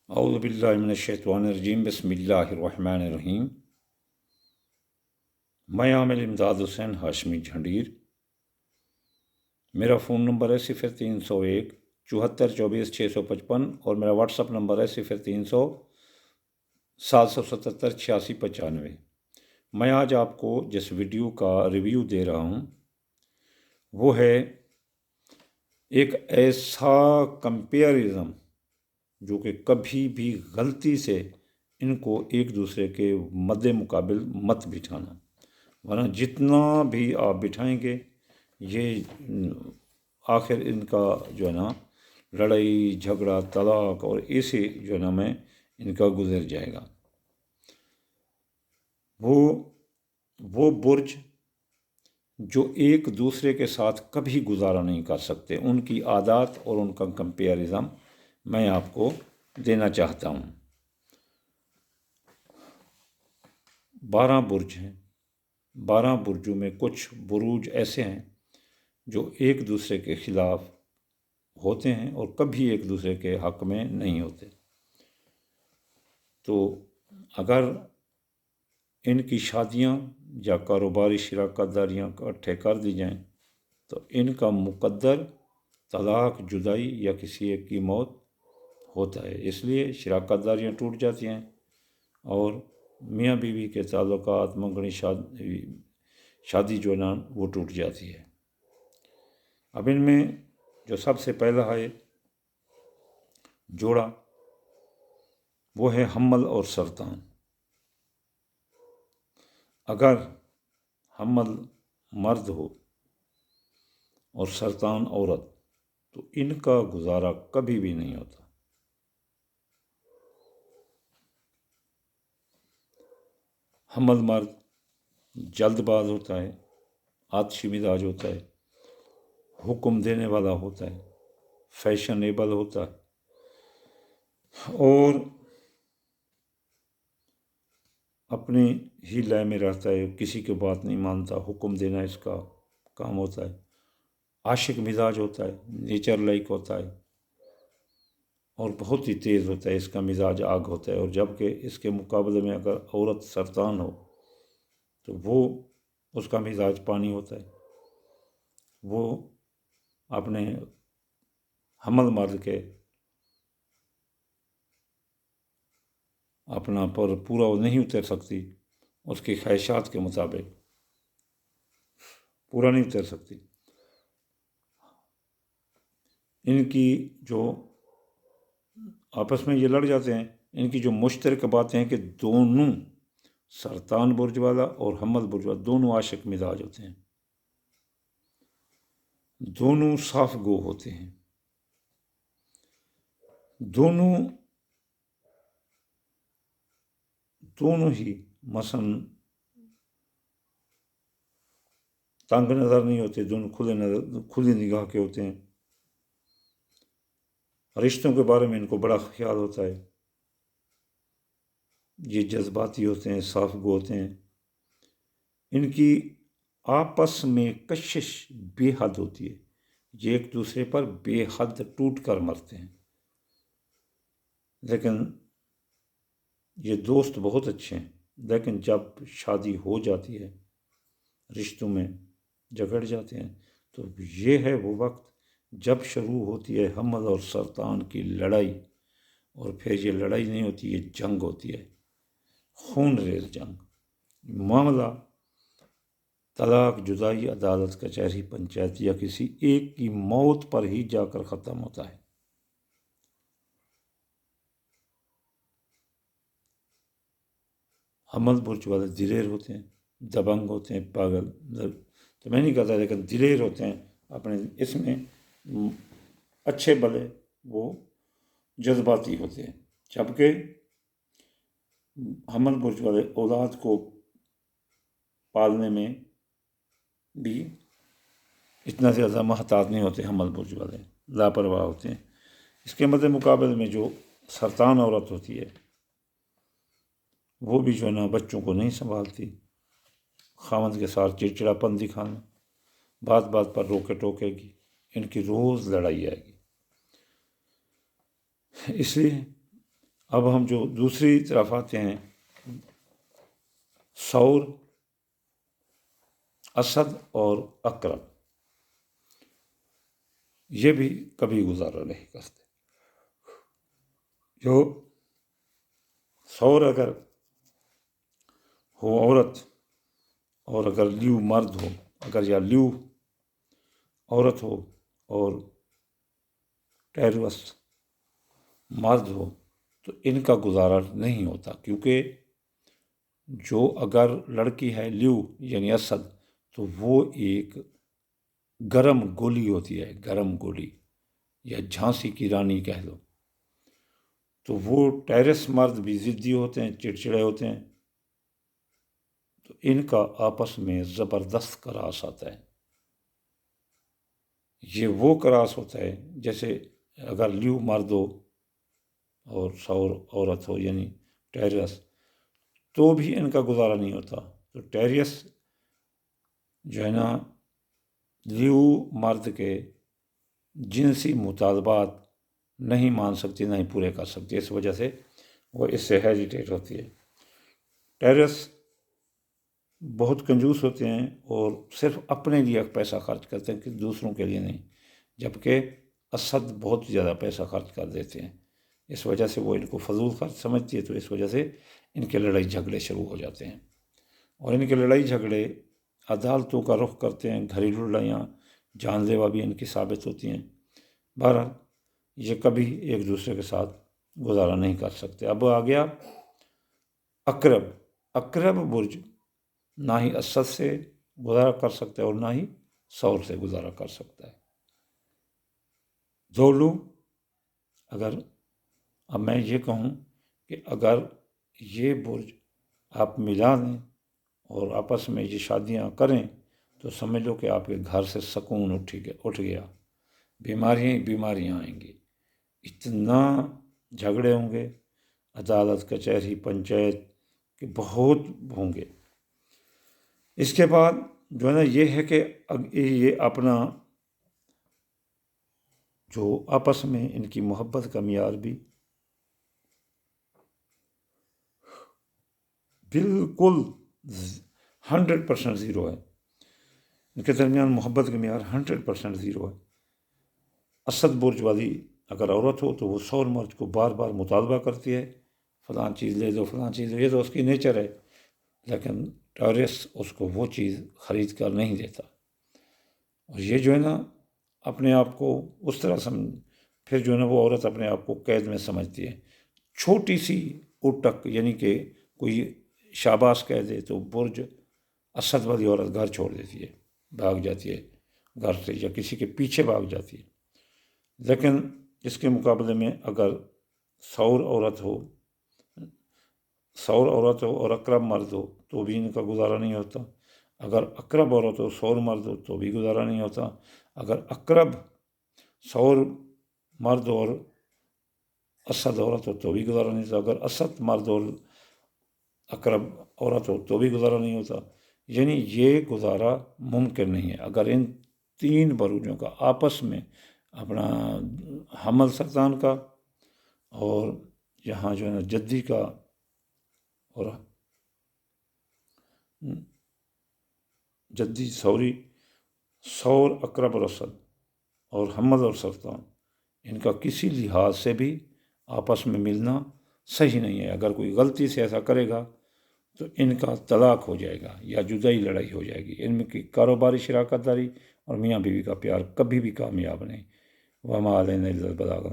اعوذ باللہ من الشیطان الرجیم بسم اللہ الرحمن الرحیم۔ میں عامل امداد حسین ہاشمی جھنڈیر۔ میرا فون نمبر ہے 0301 74 24 655 اور میرا واٹس اپ نمبر ہے 0300 777 86 95۔ میں آج آپ کو جس ویڈیو کا ریویو دے رہا ہوں وہ ہے ایک ایسا کمپیرزم جو کہ کبھی بھی غلطی سے ان کو ایک دوسرے کے مد مقابل مت بٹھانا، ورنہ جتنا بھی آپ بٹھائیں گے یہ آخر ان کا جو ہے نا لڑائی جھگڑا طلاق اور اسی جو ہے نا میں ان کا گزر جائے گا۔ وہ برج جو ایک دوسرے کے ساتھ کبھی گزارا نہیں کر سکتے، ان کی عادات اور ان کا کمپیرزم میں آپ کو دینا چاہتا ہوں۔ 12 برج ہیں، 12 برجوں میں کچھ بروج ایسے ہیں جو ایک دوسرے کے خلاف ہوتے ہیں اور کبھی ایک دوسرے کے حق میں نہیں ہوتے۔ تو اگر ان کی شادیاں یا کاروباری شراکت داریاں اکٹھے کر دی جائیں تو ان کا مقدر طلاق، جدائی یا کسی ایک کی موت ہوتا ہے۔ اس لیے شراکت داریاں ٹوٹ جاتی ہیں اور میاں بیوی کے تعلقات، منگنی شادی جو نا وہ ٹوٹ جاتی ہے۔ اب ان میں جو سب سے پہلا ہے جوڑا وہ ہے حمل اور سرطان۔ اگر حمل مرد ہو اور سرطان عورت تو ان کا گزارا کبھی بھی نہیں ہوتا۔ حمل مرد جلد باز ہوتا ہے، آتشی مزاج ہوتا ہے، حکم دینے والا ہوتا ہے، فیشنیبل ہوتا ہے اور اپنی ہی لے میں رہتا ہے، کسی کی بات نہیں مانتا، حکم دینا اس کا کام ہوتا ہے۔ عاشق مزاج ہوتا ہے، نیچر لائک ہوتا ہے اور بہت ہی تیز ہوتا ہے، اس کا مزاج آگ ہوتا ہے۔ اور جبکہ اس کے مقابلے میں اگر عورت سرطان ہو تو وہ اس کا مزاج پانی ہوتا ہے، وہ اپنے حمل مرد کے اپنا پر پورا نہیں اتر سکتی، اس کی خواہشات کے مطابق پورا نہیں اتر سکتی۔ ان کی جو آپس میں یہ لڑ جاتے ہیں، ان کی جو مشترک باتیں ہیں کہ دونوں سرطان برج والا اور حمل برج والا دونوں عاشق مزاج ہوتے ہیں، دونوں صاف گو ہوتے ہیں، دونوں ہی مثلا تنگ نظر نہیں ہوتے، دونوں کھلی نگاہ کے ہوتے ہیں۔ رشتوں کے بارے میں ان کو بڑا خیال ہوتا ہے، یہ جذباتی ہوتے ہیں، صاف گو ہوتے ہیں۔ ان کی آپس میں کشش بے حد ہوتی ہے، یہ ایک دوسرے پر بے حد ٹوٹ کر مرتے ہیں، لیکن یہ دوست بہت اچھے ہیں، لیکن جب شادی ہو جاتی ہے، رشتوں میں جھگڑ جاتے ہیں، تو یہ ہے وہ وقت جب شروع ہوتی ہے حمل اور سرطان کی لڑائی۔ اور پھر یہ لڑائی نہیں ہوتی، یہ جنگ ہوتی ہے، خون ریز جنگ۔ معاملہ طلاق، جدائی، عدالت، کچہری، پنچایت یا کسی ایک کی موت پر ہی جا کر ختم ہوتا ہے۔ حمل برج والے دلیر ہوتے ہیں، دبنگ ہوتے ہیں، پاگل تو میں نہیں کہتا، لیکن دلیر ہوتے ہیں اپنے اس میں اچھے بھلے، وہ جذباتی ہوتے ہیں۔ جبکہ حمل برج والے اولاد کو پالنے میں بھی اتنا زیادہ محتاط نہیں ہوتے، حمل برج والے لاپرواہ ہوتے ہیں۔ اس کے مد مقابل میں جو سرطان عورت ہوتی ہے وہ بھی جو ہے نا بچوں کو نہیں سنبھالتی، خاوند کے ساتھ چڑچڑا پن دکھانا، بات بات پر روکے ٹوکے گی، ان کی روز لڑائی آئے گی۔ اس لیے اب ہم جو دوسری طرف آتے ہیں، ثور، اسد اور اقرب، یہ بھی کبھی گزارا نہیں کرتے۔ جو ثور اگر ہو عورت اور اگر لیو مرد ہو، اگر یا لیو عورت ہو اور ٹیروس مرد ہو، تو ان کا گزارا نہیں ہوتا، کیونکہ جو اگر لڑکی ہے لیو یعنی اسد، تو وہ ایک گرم گولی ہوتی ہے، گرم گولی، یا جھانسی کی رانی کہہ لو۔ تو وہ ٹیرس مرد بھی ضدی ہوتے ہیں، چڑچڑے ہوتے ہیں، تو ان کا آپس میں زبردست کراس آتا ہے۔ یہ وہ کراس ہوتا ہے جیسے اگر لیو مرد ہو اور ثور عورت ہو یعنی ٹیرس، تو بھی ان کا گزارا نہیں ہوتا۔ تو ٹیرس جو ہے نا لیو مرد کے جنسی مطالبات نہیں مان سکتی، نہیں پورے کر سکتی، اس وجہ سے وہ اس سے ہیزیٹیٹ ہوتی ہے۔ ٹیرس بہت کنجوس ہوتے ہیں اور صرف اپنے لیے پیسہ خرچ کرتے ہیں کہ دوسروں کے لیے نہیں، جبکہ اسد بہت زیادہ پیسہ خرچ کر دیتے ہیں، اس وجہ سے وہ ان کو فضول خرچ سمجھتی ہے، تو اس وجہ سے ان کے لڑائی جھگڑے شروع ہو جاتے ہیں، اور ان کے لڑائی جھگڑے عدالتوں کا رخ کرتے ہیں، گھریلو لڑائیاں جان لیوا بھی ان کی ثابت ہوتی ہیں۔ بہرحال یہ کبھی ایک دوسرے کے ساتھ گزارا نہیں کر سکتے۔ اب آ گیا اقرب۔ اقرب برج نہ ہی اسد سے گزارا کر سکتا ہے اور نہ ہی ثور سے گزارا کر سکتا ہے۔ دو لوگ اگر، اب میں یہ کہوں کہ اگر یہ برج آپ ملا دیں اور آپس میں یہ شادیاں کریں تو سمجھ لو کہ آپ کے گھر سے سکون اٹھ گیا، بیماریاں آئیں گی، اتنا جھگڑے ہوں گے، عدالت کچہری پنچایت کے بہت ہوں گے۔ اس کے بعد جو ہے نا یہ ہے کہ یہ اپنا جو آپس میں ان کی محبت کا معیار بھی بالکل 100% زیرو ہے، ان کے درمیان محبت کا معیار 100% زیرو ہے۔ اسد برج والی اگر عورت ہو تو وہ ثور مرد کو بار بار مطالبہ کرتی ہے، فلاں چیز لے دو، فلاں چیز لے دو، اس کی نیچر ہے، لیکن ٹیرس اس کو وہ چیز خرید کر نہیں دیتا، اور یہ جو ہے نا اپنے آپ کو اس طرح پھر جو ہے نا وہ عورت اپنے آپ کو قید میں سمجھتی ہے۔ چھوٹی سی اٹک یعنی کہ کوئی شاباش کہہ دے تو برج اسد والی عورت گھر چھوڑ دیتی ہے، بھاگ جاتی ہے گھر سے، یا کسی کے پیچھے بھاگ جاتی ہے۔ لیکن اس کے مقابلے میں اگر ثور عورت ہو اور اقرب مرد ہو تو بھی ان کا گزارا نہیں ہوتا۔ اگر اقرب عورت ہو ثور مرد ہو تو بھی گزارا نہیں ہوتا۔ اگر اقرب ثور مرد اور اسد عورت ہو تو بھی گزارا نہیں ہوتا۔ اگر اسد مرد اور اقرب عورت ہو تو بھی گزارا نہیں ہوتا، یعنی یہ گزارا ممکن نہیں ہے۔ اگر ان تین بروجوں کا آپس میں اپنا حمل سرطان کا اور یہاں جو ہے نا جدی کا اور جدی ثور اقرب اور اسد اور حمل اور سرطان، ان کا کسی لحاظ سے بھی آپس میں ملنا صحیح نہیں ہے۔ اگر کوئی غلطی سے ایسا کرے گا تو ان کا طلاق ہو جائے گا یا جدائی لڑائی ہو جائے گی۔ ان میں کی کاروباری شراکت داری اور میاں بیوی کا پیار کبھی بھی کامیاب نہیں۔ وما علینا الا البلاغ۔